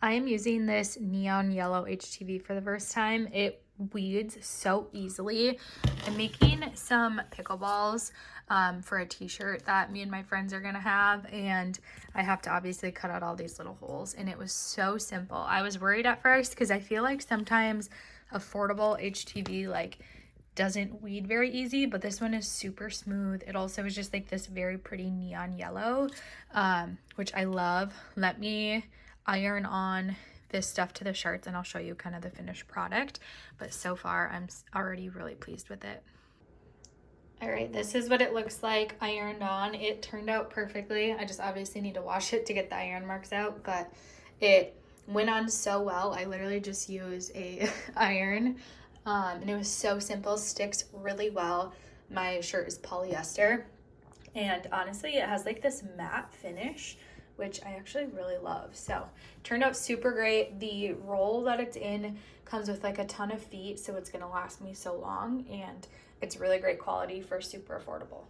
I am using this neon yellow HTV for the first time. It weeds so easily. I'm making some pickleballs for a t-shirt that me and my friends are gonna have, and I have to obviously cut out all these little holes, and it was so simple. I was worried at first because I feel like sometimes affordable HTV like doesn't weed very easy, but this one is super smooth. It also is just like this very pretty neon yellow, which I love. Let me iron on this stuff to the shirts and I'll show you kind of the finished product, but so far I'm already really pleased with it. All right, this is what it looks like ironed on. It turned out perfectly. I just obviously need to wash it to get the iron marks out, but it went on so well. I literally just use a iron, and it was so simple, sticks really well. My shirt is polyester, and honestly, it has like this matte finish, which I actually really love. So turned out super great. The roll that it's in comes with like a ton of feet, so it's gonna last me so long, and it's really great quality for super affordable.